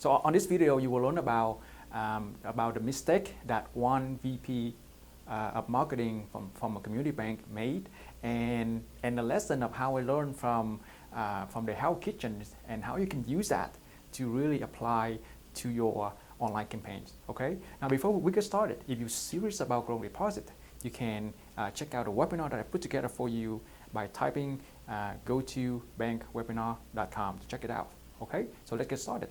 So on this video, you will learn about the mistake that one VP of marketing from a community bank made, and the lesson of how I learned from the hell kitchens and how you can use that to really apply to your online campaigns. Okay. Now before we get started, if you're serious about growing deposit, you can check out a webinar that I put together for you by typing go to bankwebinar.com to check it out. Okay. So let's get started.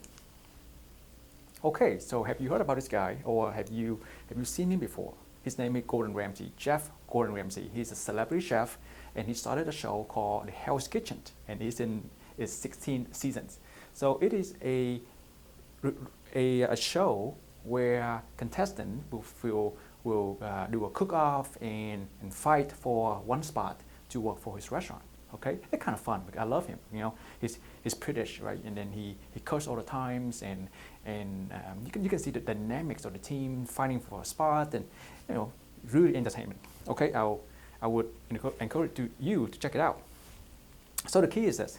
Okay. So have you heard about this guy, or have you seen him before? His name is Gordon Ramsay, Chef Gordon Ramsay. He's a celebrity chef, and he started a show called The Hell's Kitchen, and it's in its 16 seasons. So it is a show where contestants will do a cook-off and fight for one spot to work for his restaurant. Okay, it's kind of fun. I love him. You know, he's British, right? And then he curses all the times, and you can see the dynamics of the team fighting for a spot, and really entertainment. Okay, I would encourage you to check it out. So the key is this.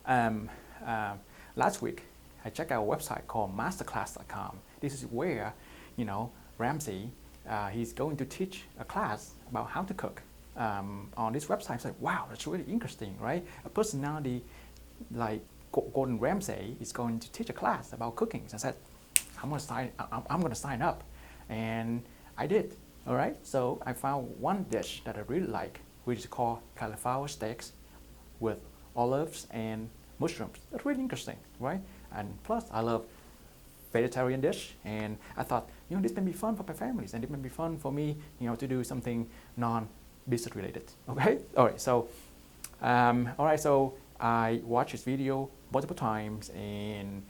Last week, I checked out a website called masterclass.com. This is where, Ramsay, he's going to teach a class about how to cook. On this website, it's like, wow, that's really interesting, right? A personality like Gordon Ramsay is going to teach a class about cooking. So I said, I'm going to sign up, and I did. All right. So I found one dish that I really like, which is called cauliflower steaks with olives and mushrooms. That's really interesting, right? And plus, I love vegetarian dish, and I thought, this may be fun for my families, and it may be fun for me, to do something non-business related. Okay. All right. So, So I watched this video multiple times, and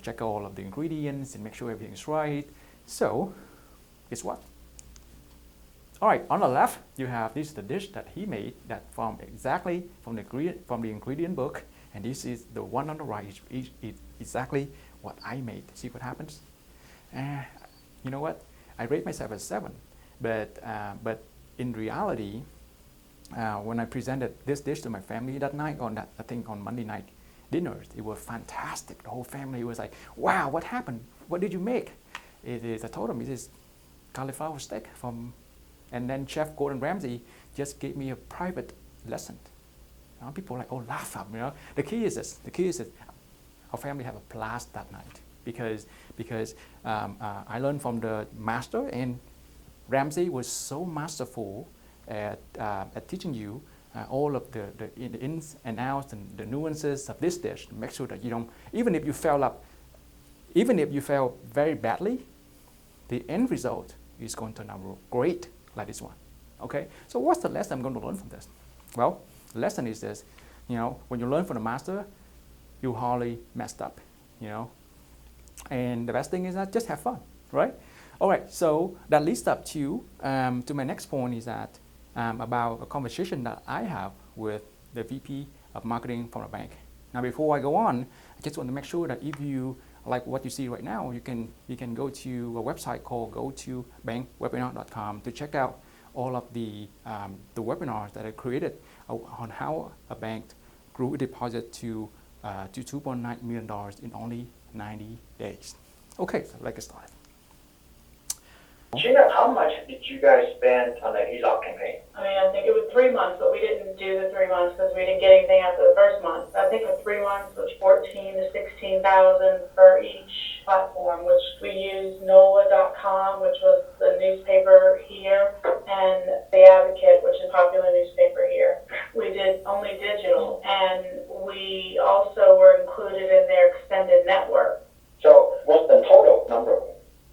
check all of the ingredients and make sure everything is right. So, guess what? All right, on the left, you have this is the dish that he made that from the ingredient book, and this is the one on the right is exactly what I made. See what happens? You know what? I rate myself as 7, but in reality, when I presented this dish to my family that night on Monday night dinners, it was fantastic. The whole family was like, "Wow, what happened? What did you make?" I told them it is cauliflower steak from. And then Chef Gordon Ramsay just gave me a private lesson. People were like, laugh up, The key is this. Our family had a blast that night because I learned from the master, and Ramsay was so masterful at teaching you all of the ins and outs and the nuances of this dish to make sure that you don't, even if you fail very badly, the end result is going to turn out great. Like this one. Okay, so what's the lesson I'm going to learn from this? Well, the lesson is this, when you learn from the master, you hardly messed up, and the best thing is that just have fun, right? All right, so that leads up to my next point is that about a conversation that I have with the VP of marketing from a bank. Now, before I go on, I just want to make sure that if you like what you see right now, you can go to a website called go to bankwebinar.com to check out all of the webinars that I created on how a bank grew a deposit to $2.9 million in only 90 days. Okay, so let's get started. Gina, how much did you guys spend on the ESOP campaign? I think it was 3 months, but we didn't do the 3 months because we didn't get anything after the first month. I think the 3 months was 14 to 16,000 for each platform, which we used NOLA.com, which was the newspaper here, and The Advocate, which is a popular newspaper here. We did only digital, and we also were included in their extended network. So what's the total number?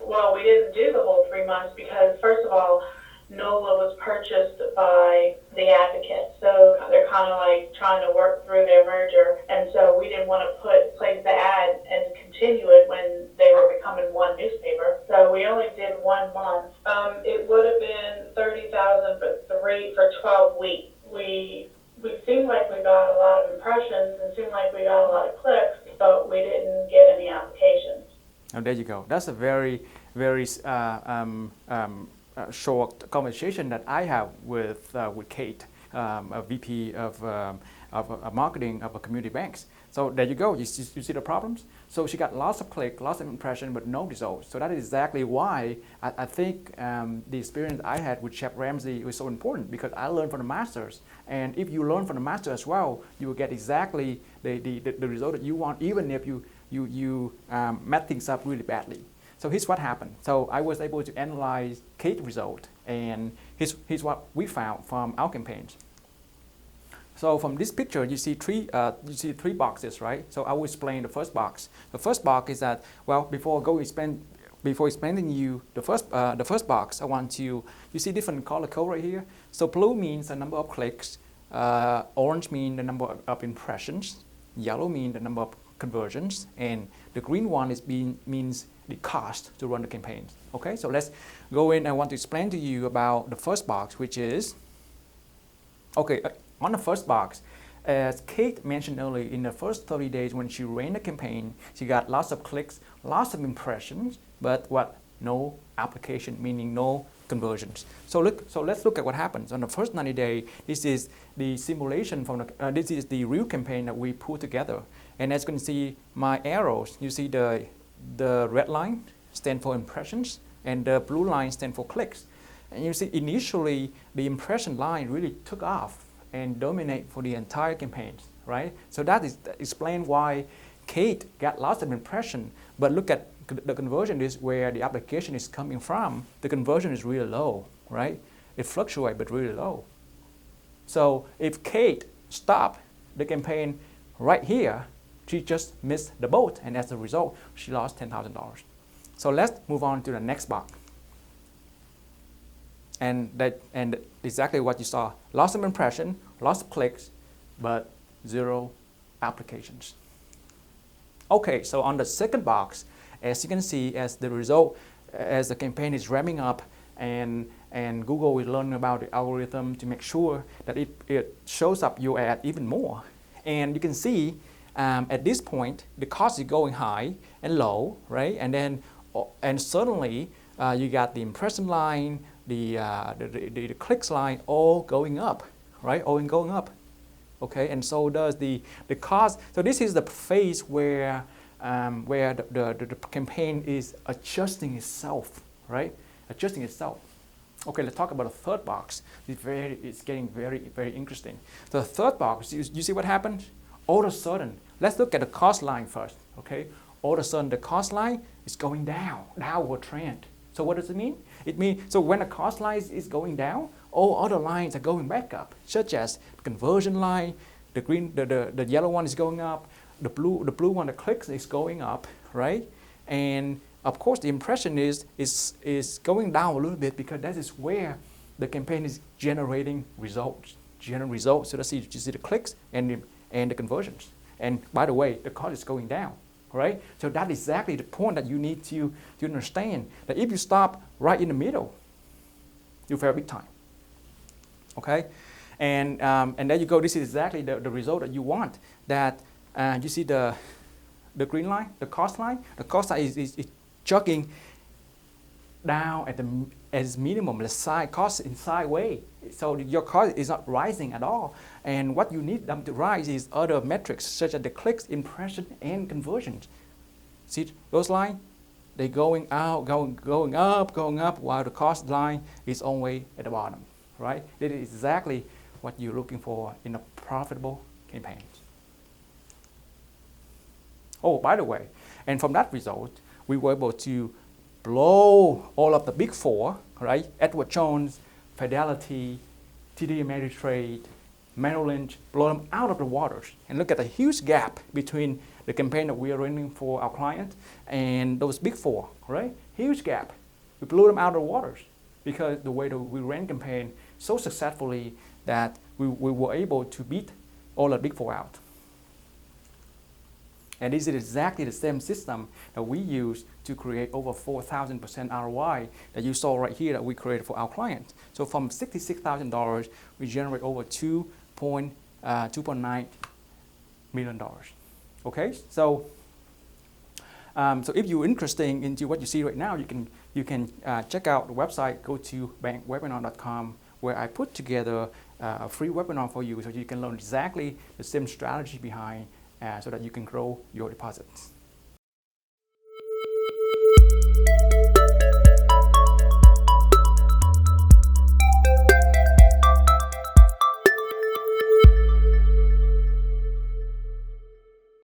Well, we didn't do the whole 3 months because, first of all, NOLA was purchased by The Advocate, so they're kind of like trying to work through their merger, and so we didn't want to place the ad and continue it when they were becoming one newspaper. So we only did 1 month. It would have been 30,000 for 12 weeks. We seemed like we got a lot of impressions and seemed like we got a lot of clicks, but we didn't get any applications. Oh, there you go. That's a very, very short conversation that I have with Kate, a VP of of marketing of a community banks. So there you go. You see the problems. So she got lots of click, lots of impression, but no results. So that is exactly why I think the experience I had with Chef Ramsay was so important, because I learned from the masters. And if you learn from the master as well, you will get exactly the result that you want, even if you met things up really badly. So here's what happened. So I was able to analyze Kate's result, and here's what we found from our campaigns. So from this picture, you see three boxes, right? So I will explain the first box. The first box is that, well, before explaining you the first box, I want you see different color code right here. So blue means the number of clicks, orange means the number of impressions, yellow means the number of conversions, and the green one means the cost to run the campaigns. Okay, so let's go in. I want to explain to you about the first box, which is, okay, on the first box, as Kate mentioned earlier, in the first 30 days when she ran the campaign, she got lots of clicks, lots of impressions, but what? No application, meaning no conversions. So let's look at what happens. On the first 90 days, this is the simulation from this is the real campaign that we put together. And as you can see, my arrows, you see the red line stand for impressions, and the blue line stand for clicks. And you see, initially, the impression line really took off and dominate for the entire campaign, right? So that explains why Kate got lots of impression, but look at the conversion is where the application is coming from. The conversion is really low, right? It fluctuates, but really low. So if Kate stopped the campaign right here, she just missed the boat, and as a result, she lost $10,000. So let's move on to the next box. And exactly what you saw, lots of impression, lots of clicks, but zero applications. Okay, so on the second box, as you can see, as the result, as the campaign is ramping up, and Google is learning about the algorithm to make sure that it shows up your ad even more. And you can see at this point, the cost is going high and low, right? And suddenly you got the impression line, the clicks line all going up, right? All going up, okay? And so does the cost. So this is the phase where the campaign is adjusting itself, right? Adjusting itself. Okay, let's talk about the third box. It's getting very, very interesting. The third box, you see what happened? All of a sudden, let's look at the cost line first, okay? All of a sudden, the cost line is going down, downward trend. So what does it mean? It means, so when the cost line is going down, all other lines are going back up, such as the conversion line, the green, the yellow one is going up, the blue one, the clicks is going up, right? And of course, the impression is going down a little bit, because that is where the campaign is generating results. So let's see, you see the clicks and the conversions. And by the way, the cost is going down, right? So that's exactly the point that you need to understand, that if you stop right in the middle, you fail big time, okay? And there you go. This is exactly the result that you want. That you see the green line, the cost line. The cost line is chugging down at as minimum, the side cost in sideways. So your cost is not rising at all. And what you need them to rise is other metrics, such as the clicks, impression, and conversions. See those lines? They're going out, going up, while the cost line is always at the bottom, right? That is exactly what you're looking for in a profitable campaign. Oh, by the way, and from that result, we were able to blow all of the big four, right? Edward Jones, Fidelity, TD Ameritrade, Merrill Lynch, blow them out of the waters. And look at the huge gap between the campaign that we are running for our client and those big four, right? Huge gap. We blew them out of the waters because the way that we ran campaign so successfully that we were able to beat all the big four out. And this is exactly the same system that we use to create over 4,000% ROI that you saw right here that we created for our clients. So from $66,000, we generate over $2.9 million. Okay, so if you're interested into what you see right now, you can check out the website. Go to bankwebinar.com, where I put together a free webinar for you so you can learn exactly the same strategy behind so that you can grow your deposits.